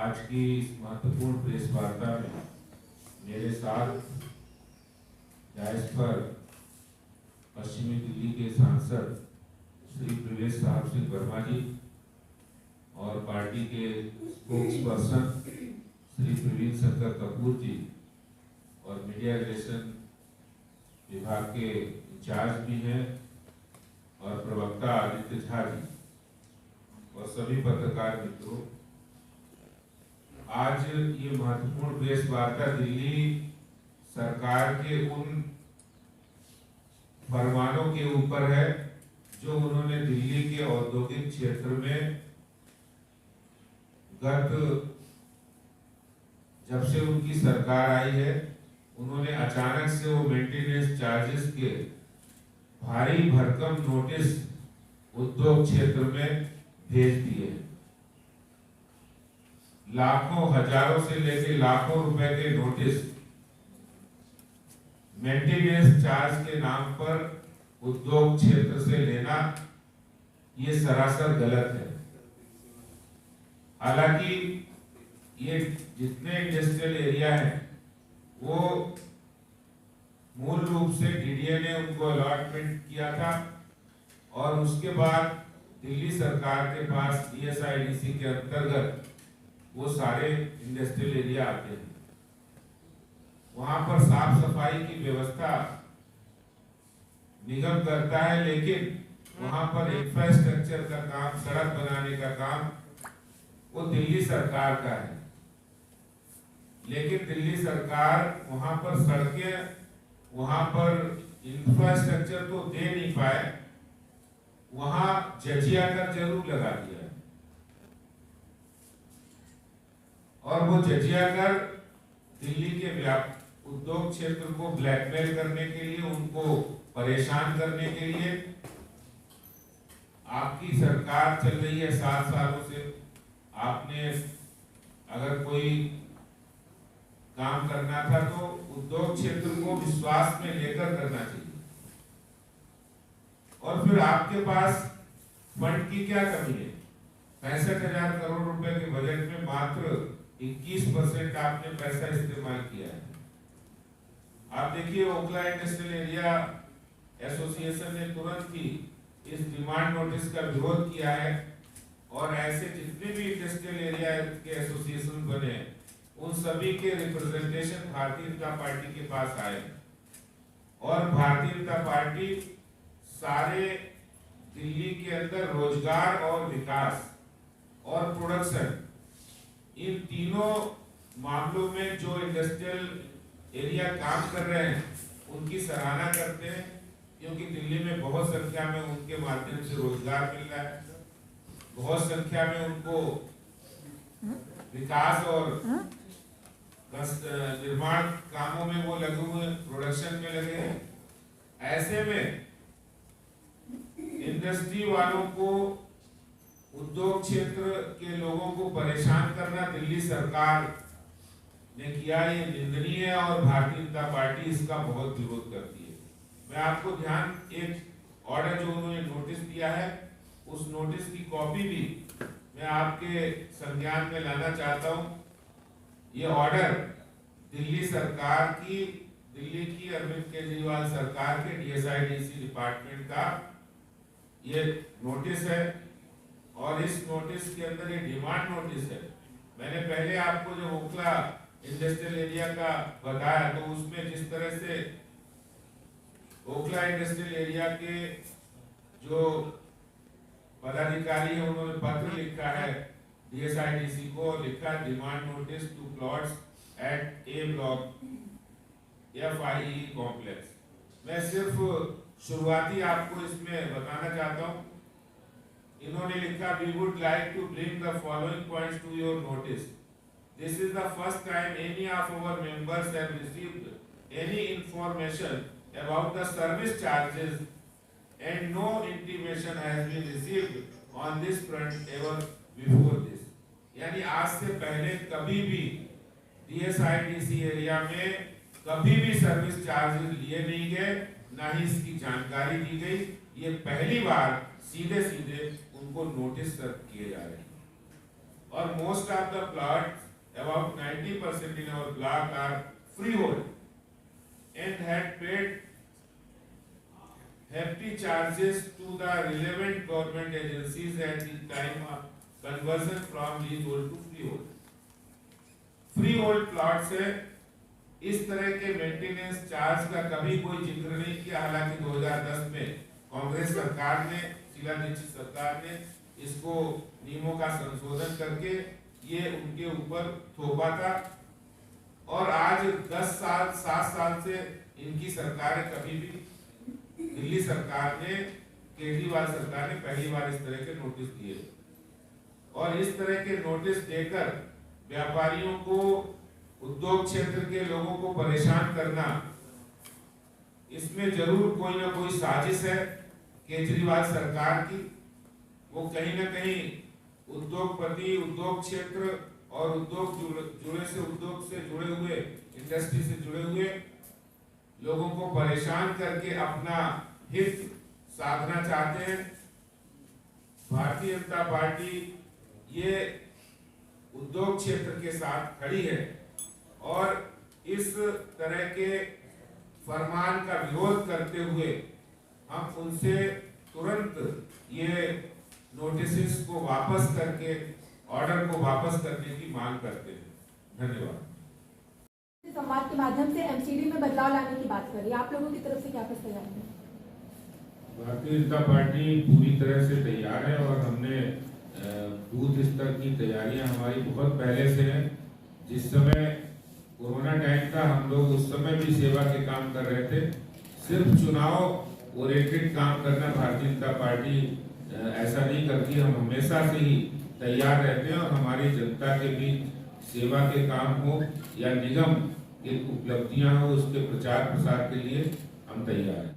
आज की इस महत्वपूर्ण प्रेस वार्ता में मेरे साथ डायस पर पश्चिमी दिल्ली के सांसद श्री प्रवेश साहब सिंह वर्मा जी और पार्टी के स्पोक्स पर्सन श्री प्रवीण शंकर कपूर जी और मीडिया रिलेशन विभाग के इंचार्ज भी हैं और प्रवक्ता आदित्य झा जी और सभी पत्रकार मित्रों, आज ये महत्वपूर्ण प्रेस वार्ता दिल्ली सरकार के उन फरमानों के ऊपर है जो उन्होंने दिल्ली के औद्योगिक क्षेत्र में जब से उनकी सरकार आई है, उन्होंने अचानक से वो मेंटेनेंस चार्जेस के भारी भरकम नोटिस उद्योग क्षेत्र में भेज दिए। लाखों हजारों से लेकर लाखों रुपए के नोटिस मेंटेनेंस चार्ज के नाम पर उद्योग क्षेत्र से लेना ये सरासर गलत है। हालांकि ये जितने इंडस्ट्रियल एरिया है वो मूल रूप से डीडीए ने उनको अलॉटमेंट किया था और उसके बाद दिल्ली सरकार के पास डीएसआईडीसी के अंतर्गत वो सारे इंडस्ट्रियल एरिया आते हैं। वहां पर साफ सफाई की व्यवस्था निगम करता है, लेकिन वहां पर इंफ्रास्ट्रक्चर का काम, सड़क बनाने का काम वो दिल्ली सरकार का है। लेकिन दिल्ली सरकार वहां पर सड़कें, वहां पर इंफ्रास्ट्रक्चर तो दे नहीं पाए, वहां जजिया कर जरूर लगा दिया और वो जजिया कर दिल्ली के उद्योग क्षेत्र को ब्लैकमेल करने के लिए, उनको परेशान करने के लिए आपकी सरकार चल रही है 7 सालों से। आपने अगर कोई काम करना था तो उद्योग क्षेत्र को विश्वास में लेकर करना चाहिए। और फिर आपके पास फंड की क्या कमी है? 65,000 करोड़ रुपए के बजट में मात्र 21% आपने पैसा इस्तेमाल किया है। आप देखिए, ओखला इंडस्ट्रियल एरिया एसोसिएशन ने तुरंत ही इस डिमांड नोटिस का विरोध किया है और ऐसे जितने भी इंडस्ट्रियल एरिया के एसोसिएशन बने उन सभी के रिप्रेजेंटेशन भारतीय जनता पार्टी के पास आए और भारतीय जनता पार्टी सारे दिल्ली के अंदर रोजगार और विकास और प्रोडक्शन, इन तीनों मामलों में जो इंडस्ट्रियल एरिया काम कर रहे हैं उनकी सराहना करते हैं, क्योंकि दिल्ली में बहुत संख्या में उनके माध्यम से रोजगार मिल रहा है, बहुत संख्या में उनको विकास और निर्माण कामों में वो लगे हुए, प्रोडक्शन में लगे हैं। ऐसे में इंडस्ट्री वालों को, उद्योग क्षेत्र के लोगों को परेशान करना दिल्ली सरकार ने किया, ये निंदनीय है और भारतीय जनता पार्टी इसका बहुत विरोध करती है। मैं आपको एक ऑर्डर जो उन्होंने नोटिस दिया है, उस नोटिस की कॉपी भी मैं आपके संज्ञान में लाना चाहता हूं। ये ऑर्डर दिल्ली सरकार की, दिल्ली की अरविंद केजरीवाल सरकार के डीएसआईडीसी डिपार्टमेंट का ये नोटिस है और इस नोटिस के अंदर ये डिमांड नोटिस है। मैंने पहले आपको जो ओखला इंडस्ट्रियल एरिया का बताया, तो उसमें जिस तरह से ओखला इंडस्ट्रियल एरिया के जो पदाधिकारी है उन्होंने पत्र लिखा है डीएसआईडीसी को, लिखा demand notice to plots at A block FIE complex. मैं सिर्फ शुरुआती आपको इसमें बताना चाहता हूं। इन्होंने लिखा, we would like to bring the following points to your notice. This is the first time any of our members have received any information about the service charges and no intimation has been received on this front ever before this। यानी आज से पहले कभी भी डीएसआईडीसी area में कभी भी service charges लिए नहीं गए, ना ही इसकी जानकारी दी गई। ये पहली बार सीधे सीधे उनको नोटिस सर्व किए जा रहे हैं। और most of the plots, about 90% in our block are freehold and had paid hefty charges to the relevant government agencies at the time of conversion from leasehold to freehold. Freehold plot से इस तरह के maintenance charge का कभी कोई जिक्र नहीं किया, हालांकि 2010 में कांग्रेस सरकार ने, शीला दीक्षित सरकार ने इसको नियमों का संशोधन करके ये उनके ऊपर थोपा था। और आज 10 साल 7 साल से इनकी सरकार कभी भी, दिल्ली सरकार ने, केजरीवाल सरकार ने पहली बार इस तरह के नोटिस दिए और इस तरह के नोटिस देकर व्यापारियों को, उद्योग क्षेत्र के लोगों को परेशान करना, इसमें जरूर कोई ना कोई साजिश है केजरीवाल सरकार की। वो कहीं ना कहीं उद्योगपति, उद्योग क्षेत्र और उद्योग से जुड़े हुए, इंडस्ट्री से जुड़े हुए लोगों को परेशान करके अपना हित साधना चाहते हैं। भारतीय जनता पार्टी ये उद्योग क्षेत्र के साथ खड़ी है और इस तरह के फरमान का विरोध करते हुए हम उनसे तुरंत ये नोटिस को वापस करके, ऑर्डर को वापस करने की मांग करते हैं। धन्यवाद। संवाद के माध्यम से एमसीडी में बदलाव लाने की बात करिए, आप लोगों की तरफ से क्या कुछ तैयार है? भारतीय जनता पार्टी पूरी तरह से तैयार है और हमने बूथ स्तर की तैयारियां हमारी बहुत पहले से हैं। जिस समय कोरोना टाइम था, हम लोग उस समय भी सेवा के काम कर रहे थे। सिर्फ चुनाव ओरिएंटेड काम करना भारतीय जनता पार्टी ऐसा नहीं करती। हम हमेशा से ही तैयार रहते हैं और हमारी जनता के बीच सेवा के काम हो या निगम की उपलब्धियां हो, उसके प्रचार प्रसार के लिए हम तैयार हैं।